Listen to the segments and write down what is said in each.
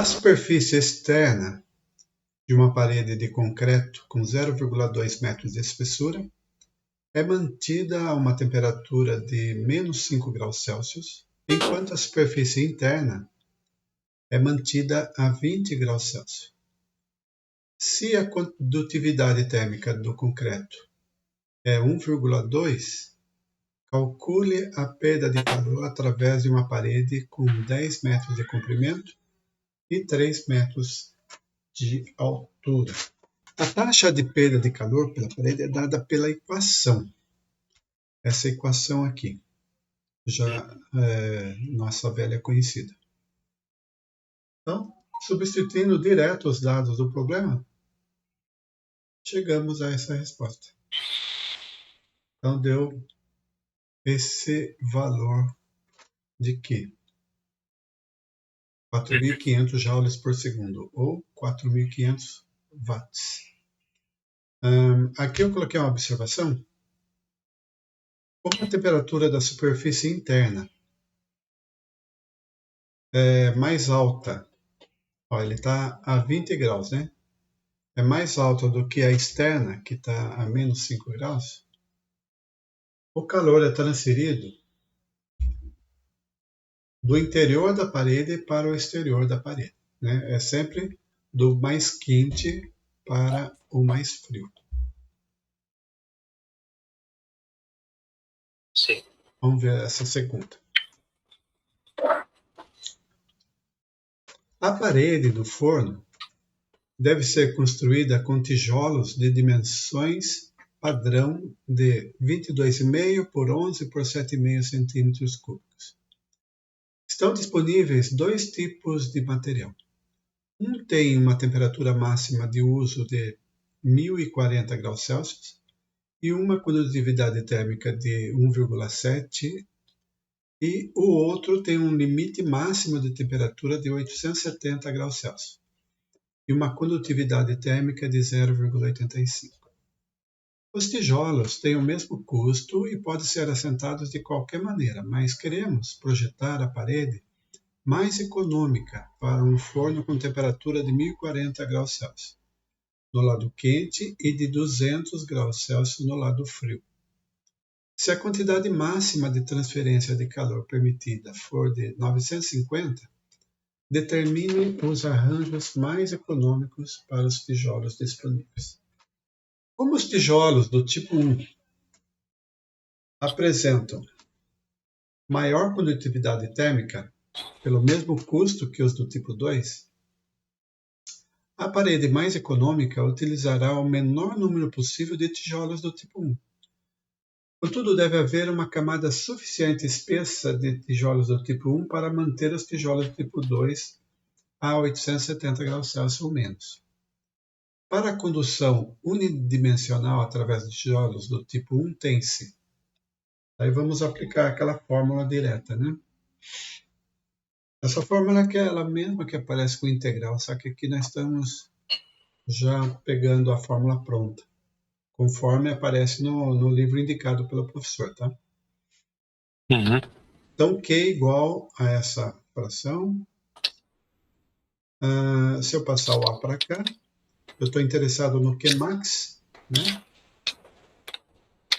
A superfície externa de uma parede de concreto com 0,2 metros de espessura é mantida a uma temperatura de menos 5 graus Celsius, enquanto a superfície interna é mantida a 20 graus Celsius. Se a condutividade térmica do concreto é 1,2, calcule a perda de calor através de uma parede com 10 metros de comprimento e 3 metros de altura. A taxa de perda de calor pela parede é dada pela equação. Essa equação aqui, já nossa velha conhecida. Então, substituindo direto os dados do problema, chegamos a essa resposta. Então, deu esse valor de quê? 4.500 joules por segundo, ou 4.500 watts. Aqui eu coloquei uma observação. Como a temperatura da superfície interna é mais alta, ó, ele está a 20 graus, né? É mais alta do que a externa, que está a menos 5 graus, o calor é transferido do interior da parede para o exterior da parede, né? É sempre do mais quente para o mais frio. Sim. Vamos ver essa segunda. A parede do forno deve ser construída com tijolos de dimensões padrão de 22,5 por 11 por 7,5 centímetros cúbicos. Estão disponíveis dois tipos de material. Um tem uma temperatura máxima de uso de 1040 graus Celsius e uma condutividade térmica de 1,7, e o outro tem um limite máximo de temperatura de 870 graus Celsius e uma condutividade térmica de 0,85. Os tijolos têm o mesmo custo e podem ser assentados de qualquer maneira, mas queremos projetar a parede mais econômica para um forno com temperatura de 1040 graus Celsius no lado quente e de 200 graus Celsius no lado frio. Se a quantidade máxima de transferência de calor permitida for de 950, determine os arranjos mais econômicos para os tijolos disponíveis. Como os tijolos do tipo 1 apresentam maior condutividade térmica, pelo mesmo custo que os do tipo 2, a parede mais econômica utilizará o menor número possível de tijolos do tipo 1. Contudo, deve haver uma camada suficiente espessa de tijolos do tipo 1 para manter os tijolos do tipo 2 a 870 graus Celsius ou menos. Para a condução unidimensional através de tijolos do tipo 1, tem-se. Aí vamos aplicar aquela fórmula direta, né? Essa fórmula é ela mesma que aparece com integral, só que aqui nós estamos já pegando a fórmula pronta, conforme aparece no livro indicado pelo professor, tá? Uhum. Então, Q igual a essa fração. Se eu passar o A para cá, eu estou interessado no Qmax, né?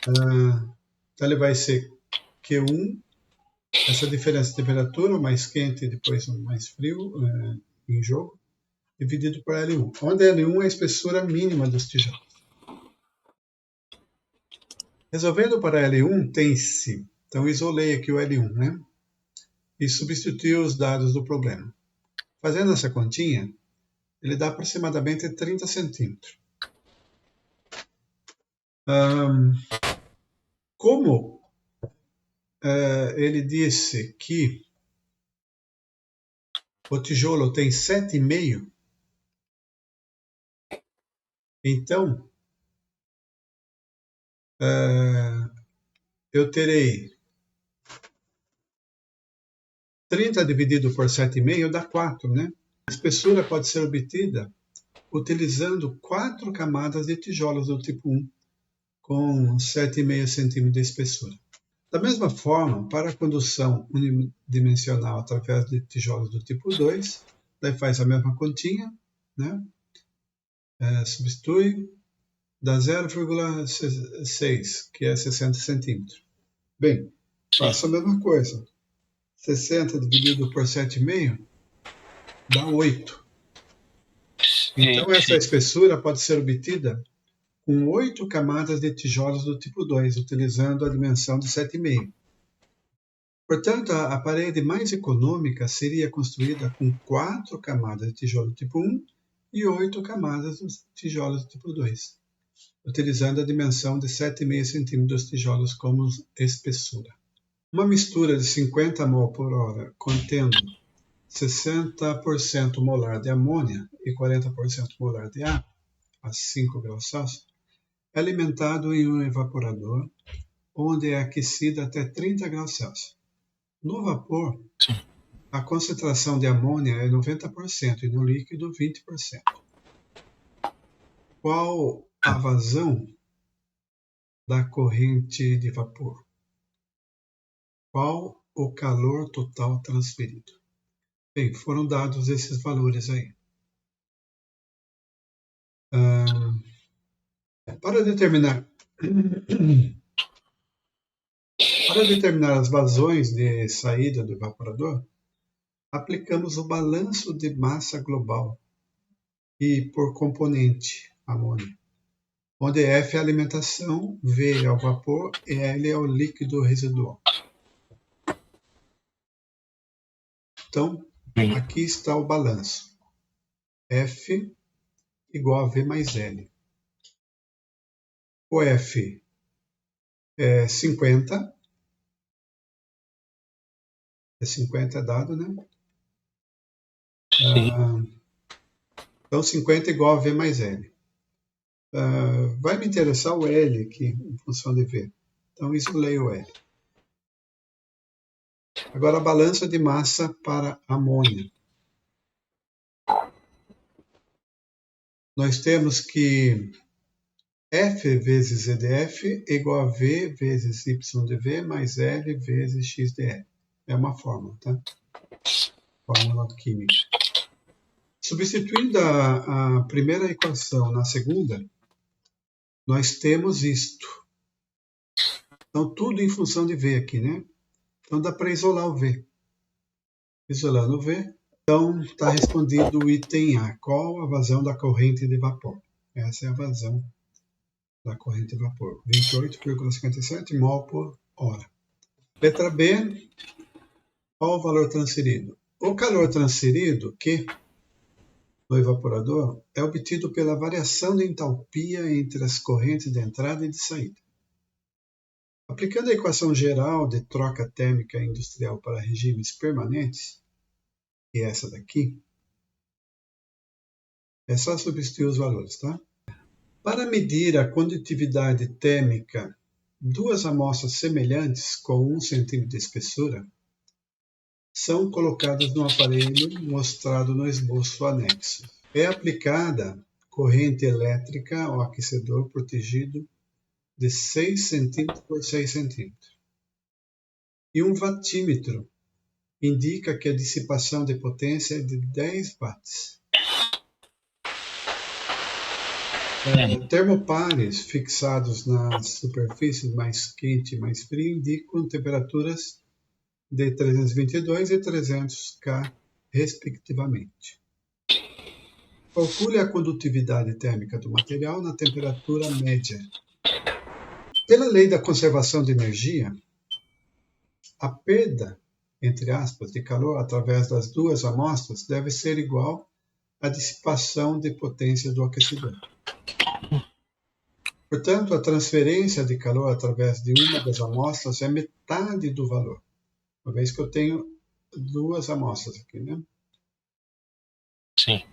Então, ele vai ser Q1, essa diferença de temperatura, o mais quente e depois o mais frio em jogo, dividido por L1, onde L1 é a espessura mínima dos tijolos. Resolvendo para L1, tem-se. Então, isolei aqui o L1, né? E substituí os dados do problema. Fazendo essa continha, ele dá aproximadamente 30 centímetros. Como ele disse que o tijolo tem 7,5, então eu terei 30 dividido por 7,5 dá 4, né? A espessura pode ser obtida utilizando 4 camadas de tijolos do tipo 1, com 7,5 centímetros de espessura. Da mesma forma, para a condução unidimensional através de tijolos do tipo 2, daí faz a mesma continha, né? Substitui, dá 0,6, que é 60 centímetros. Bem, faço a mesma coisa. 60 dividido por 7,5 dá 8. Então, essa espessura pode ser obtida com 8 camadas de tijolos do tipo 2, utilizando a dimensão de 7,5. Portanto, a parede mais econômica seria construída com 4 camadas de tijolo do tipo 1 e 8 camadas de tijolos do tipo 2, utilizando a dimensão de 7,5 centímetros dos tijolos como espessura. Uma mistura de 50 mol por hora contendo 60% molar de amônia e 40% molar de água, a 5 graus Celsius, é alimentado em um evaporador, onde é aquecido até 30 graus Celsius. No vapor, a concentração de amônia é 90% e no líquido 20%. Qual a vazão da corrente de vapor? Qual o calor total transferido? Bem, foram dados esses valores aí. Para determinar as vazões de saída do evaporador, aplicamos o balanço de massa global e por componente, amônia, onde F é a alimentação, V é o vapor e L é o líquido residual. Então, aqui está o balanço. F igual a V mais L. O F é 50. É 50 dado, né? Então, 50 igual a V mais L. Vai me interessar o L aqui, em função de V. Então, isolei o L. Agora, a balança de massa para amônia. Nós temos que F vezes EDF é igual a V vezes YdV mais L vezes XdL. É uma fórmula, tá? Fórmula química. Substituindo a primeira equação na segunda, nós temos isto. Então, tudo em função de V aqui, né? Então, dá para isolar o V. Isolando o V, então está respondido o item A. Qual a vazão da corrente de vapor? Essa é a vazão da corrente de vapor. 28,57 mol por hora. Letra B. Qual o valor transferido? O calor transferido, Q, no evaporador, é obtido pela variação de entalpia entre as correntes de entrada e de saída. Aplicando a equação geral de troca térmica industrial para regimes permanentes, que é essa daqui, é só substituir os valores, tá? Para medir a condutividade térmica, duas amostras semelhantes com 1 centímetro de espessura são colocadas no aparelho mostrado no esboço anexo. É aplicada corrente elétrica ao aquecedor protegido de 6 centímetros por 6 centímetros. E um watímetro indica que a dissipação de potência é de 10 watts. Termopares fixados nas superfícies mais quente e mais fria indicam temperaturas de 322 e 300 K, respectivamente. Calcule a condutividade térmica do material na temperatura média. Pela lei da conservação de energia, a perda, entre aspas, de calor através das duas amostras deve ser igual à dissipação de potência do aquecedor. Portanto, a transferência de calor através de uma das amostras é metade do valor, uma vez que eu tenho duas amostras aqui, né? Sim.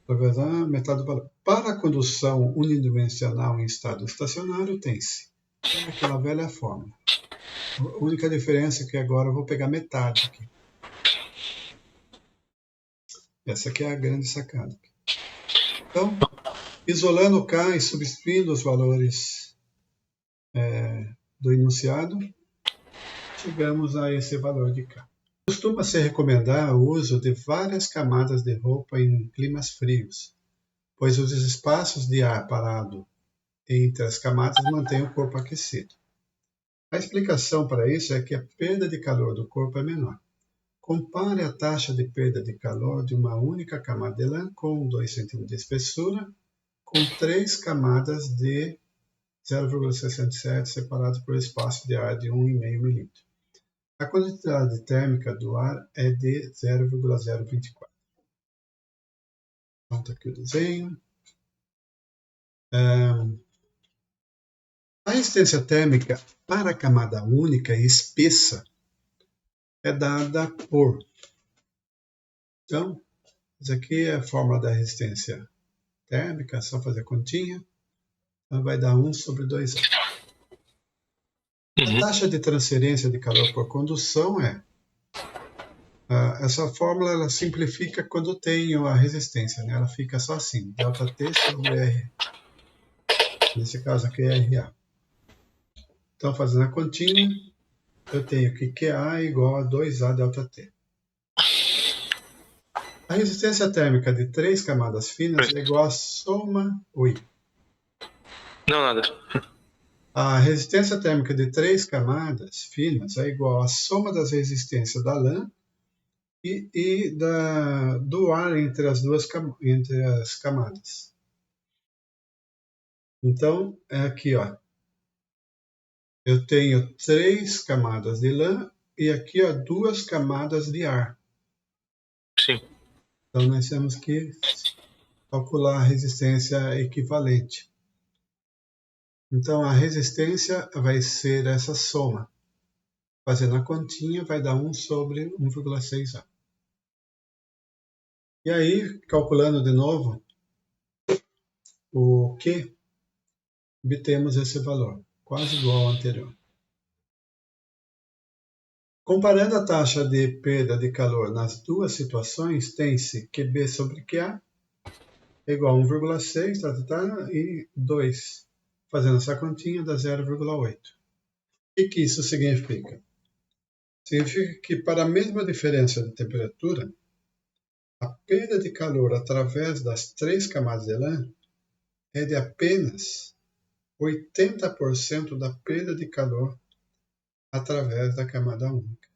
Através da metade do valor. Para a condução unidimensional em estado estacionário, tem-se aquela velha fórmula. A única diferença é que agora eu vou pegar metade aqui. Essa aqui é a grande sacada. Então, isolando K e substituindo os valores do enunciado, chegamos a esse valor de K. Costuma-se recomendar o uso de várias camadas de roupa em climas frios, pois os espaços de ar parado entre as camadas mantêm o corpo aquecido. A explicação para isso é que a perda de calor do corpo é menor. Compare a taxa de perda de calor de uma única camada de lã com 2 cm de espessura com 3 camadas de 0,67 separadas por espaço de ar de 1,5 mm. A quantidade térmica do ar é de 0,024. Então, está aqui o desenho. A resistência térmica para a camada única e espessa é dada por... Então, isso aqui é a fórmula da resistência térmica, é só fazer a continha. Então, vai dar 1 sobre 2A. A taxa de transferência de calor por condução é... essa fórmula ela simplifica quando tem a resistência, né? Ela fica só assim, ΔT sobre R. Nesse caso aqui é RA. Então, fazendo a continha, eu tenho que QA é igual a 2A ΔT. A resistência térmica de 3 camadas finas é igual à soma... Oi. Não, nada. A resistência térmica de 3 camadas finas é igual à soma das resistências da lã e do ar entre as camadas. Então, é aqui, ó. Eu tenho 3 camadas de lã e aqui, ó, 2 camadas de ar. Sim. Então, nós temos que calcular a resistência equivalente. Então, a resistência vai ser essa soma. Fazendo a continha, vai dar 1 sobre 1,6A. E aí, calculando de novo o Q, obtemos esse valor, quase igual ao anterior. Comparando a taxa de perda de calor nas duas situações, tem-se QB sobre QA é igual a 1,6 e 2. Fazendo essa continha, dá 0,8. O que isso significa? Significa que para a mesma diferença de temperatura, a perda de calor através das 3 camadas de lã é de apenas 80% da perda de calor através da camada única.